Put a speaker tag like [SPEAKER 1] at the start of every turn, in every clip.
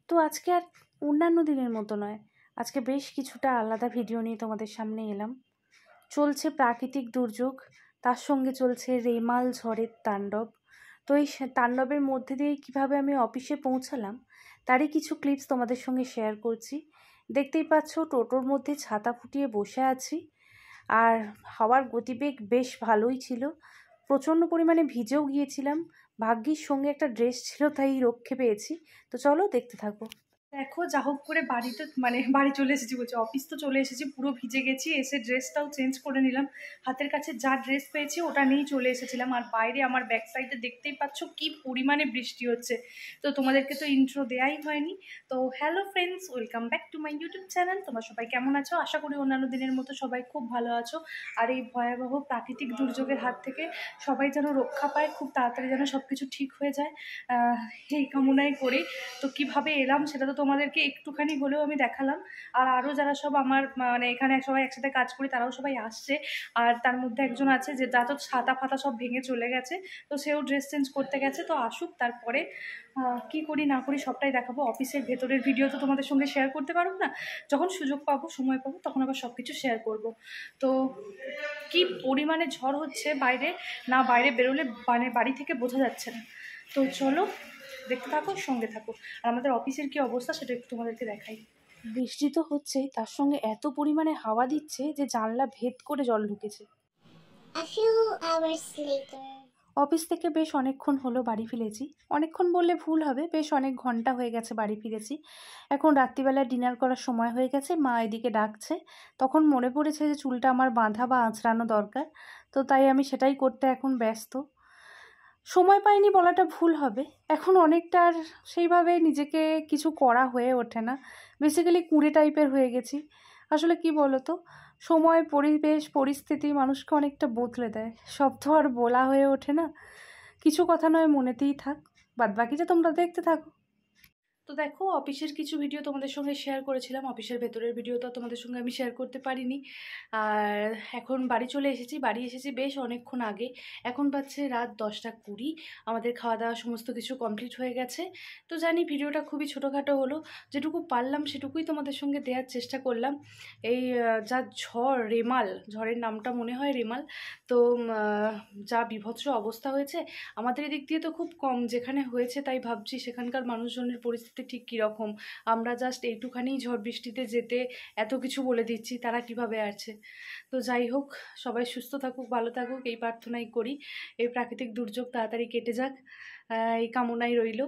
[SPEAKER 1] তো আজকে আর অন্যান্য দিনের মতো নয়, আজকে বেশ কিছুটা আলাদা ভিডিও নিয়ে তোমাদের সামনে এলাম। চলছে প্রাকৃতিক দুর্যোগ, তার সঙ্গে চলছে রেমাল ঝড়ের তাণ্ডব। তো এই তাণ্ডবের মধ্যে দিয়ে কীভাবে আমি অফিসে পৌঁছালাম তারই কিছু ক্লিপস তোমাদের সঙ্গে শেয়ার করছি। দেখতেই পাচ্ছ টোটোর মধ্যে ছাতা ফুটিয়ে বসে আছি, আর হাওয়ার গতিবেগ বেশ ভালোই ছিল, প্রচণ্ড পরিমাণে ভিজেও গিয়েছিলাম। ভাগ্যিস সঙ্গে একটা ড্রেস ছিল, তাই রক্ষে পেয়েছি। তো চলো দেখতে থাকো। দেখো, যা হোক করে বাড়িতে বাড়ি চলে এসেছি, বলছি অফিস তো চলে এসেছি, পুরো ভিজে গেছি। এসে ড্রেসটাও চেঞ্জ করে নিলাম, হাতের কাছে যা ড্রেস পেয়েছি ওটা নিয়েই চলে এসেছিলাম। আর বাইরে আমার ব্যাক সাইডে দেখতেই পাচ্ছ কি পরিমাণে বৃষ্টি হচ্ছে। তো তোমাদেরকে তো ইন্ট্রো দেওয়াই হয়নি। তো hello friends, welcome back to my YouTube channel. তোমরা সবাই কেমন আছো? আশা করি অন্যান্য দিনের মতো সবাই খুব ভালো আছো। আর এই ভয়াবহ প্রাকৃতিক দুর্যোগের হাত থেকে সবাই যেন রক্ষা পায়, খুব তাড়াতাড়ি যেন সব কিছু ঠিক হয়ে যায়, এই কামনাই করি। তো কিভাবে এলাম সেটা তো তোমাদেরকে একটুখানি হলেও আমি দেখালাম। আর আরও যারা সব আমার এখানে সবাই একসাথে কাজ করি তারাও সবাই আসছে। আর তার মধ্যে একজন আছে যে যা তো ছাতা ফাতা সব ভেঙে চলে গেছে, তো সেও ড্রেস চেঞ্জ করতে গেছে। তো আসুক, তারপরে কি করি না করি সবটাই দেখাবো। অফিসের ভেতরের ভিডিও তো তোমাদের সঙ্গে শেয়ার করতে পারবো না, যখন সুযোগ পাবো, সময় পাবো, তখন আবার সব কিছু শেয়ার করবো। তো কি পরিমাণে ঝড় হচ্ছে বাইরে, না বাইরে বেরোলে বাড়ি থেকে বোঝা যাচ্ছে না। তো চলো দেখতে থাকো, সঙ্গে থাকো। আর আমাদের অফিসের কি অবস্থা সেটা একটু তোমাদেরকে দেখাই। বৃষ্টি তো হচ্ছেই, তার সঙ্গে এত পরিমাণে হাওয়া দিচ্ছে যে জানলা ভেদ করে জল ঢুকেছে। অফিস থেকে বেশ অনেকক্ষণ হলো বাড়ি ফিরেছি। অনেকক্ষণ বললে ভুল হবে, বেশ অনেক ঘন্টা হয়ে গেছে বাড়ি ফিরেছি। এখন রাত্রিবেলা ডিনার করার সময় হয়ে গেছে, মা এদিকে ডাকছে। তখন মনে পড়েছে যে চুলটা আমার বাঁধা বা আঁচড়ানো দরকার, তো তাই আমি সেটাই করতে এখন ব্যস্ত। সময় পাইনি বলাটা ভুল হবে, এখন অনেকটা আর সেইভাবে নিজেকে কিছু করা হয়ে ওঠে না। বেসিক্যালি কুঁড়ে টাইপের হয়ে গেছি। আসলে কি বলো তো, সময়, পরিবেশ, পরিস্থিতি মানুষকে অনেকটা বদলে দেয়, সব তো আর বলা হয়ে ওঠে না। কিছু কথা নয় মনেতেই থাক, বাদবাকিটা তোমরা দেখতে থাকো। তো দেখো, অফিসের কিছু ভিডিও তোমাদের সঙ্গে শেয়ার করেছিলাম, অফিসের ভেতরের ভিডিও তো তোমাদের সঙ্গে আমি শেয়ার করতে পারিনি। আর এখন বাড়ি চলে এসেছি, বাড়ি এসেছি বেশ অনেকক্ষণ আগে। এখন বাজছে রাত 10টা 20। আমাদের খাওয়া দাওয়া সমস্ত কিছু কমপ্লিট হয়ে গেছে। তো জানি ভিডিওটা খুবই ছোটোখাটো হলো, যেটুকু পারলাম সেটুকুই তোমাদের সঙ্গে দেওয়ার চেষ্টা করলাম। এই যা ঝড়, রেমাল ঝড়ের নামটা মনে হয় রেমাল, তো যা বিভৎস অবস্থা হয়েছে। আমাদের এদিক দিয়ে তো খুব কম যেখানে হয়েছে, তাই ভাবছি সেখানকার মানুষজনের পরিস্থিতি ঠিক কীরকম। আমরা জাস্ট এইটুখানি ঝড় বৃষ্টিতে যেতে এত কিছু বলে দিচ্ছি, তারা কিভাবে আছে। তো যাই হোক, সবাই সুস্থ থাকুক, ভালো থাকুক, এই প্রার্থনাই করি। এই প্রাকৃতিক দুর্যোগ তাড়াতাড়ি কেটে যাক, এই কামনাই রইল।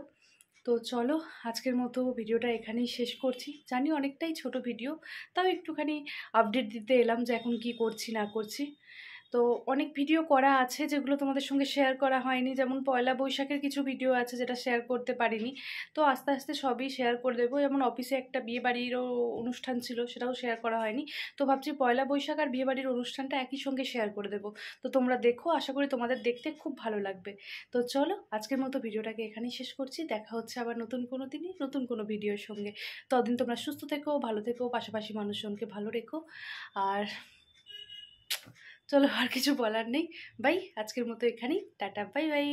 [SPEAKER 1] তো চলো, আজকের মতো ভিডিওটা এখানেই শেষ করছি। জানি অনেকটাই ছোট ভিডিও, তাও একটুখানি আপডেট দিতে এলাম যে এখন কি করছি না করছি। তো অনেক ভিডিও করা আছে যেগুলো তোমাদের সঙ্গে শেয়ার করা হয়নি, যেমন পয়লা বৈশাখের কিছু ভিডিও আছে যেটা শেয়ার করতে পারিনি। তো আস্তে আস্তে সবই শেয়ার করে দেবো। যেমন অফিসে একটা বিয়েবাড়িরও অনুষ্ঠান ছিল, সেটাও শেয়ার করা হয়নি। তো ভাবছি পয়লা বৈশাখ আর বিয়েবাড়ির অনুষ্ঠানটা একই সঙ্গে শেয়ার করে দেবো। তো তোমরা দেখো, আশা করি তোমাদের দেখতে খুব ভালো লাগবে। তো চলো, আজকের মতো ভিডিওটাকে এখানেই শেষ করছি। দেখা হচ্ছে আবার নতুন কোনো দিনই নতুন কোনো ভিডিওর সঙ্গে। ততদিন তোমরা সুস্থ থেকো, ভালো থেকো, পাশাপাশি মানুষজনকে ভালো রেখো। আর চলো, আর কিছু বলার নেই। বাই, আজকের মতো এখানেই, টাটা, বাই বাই।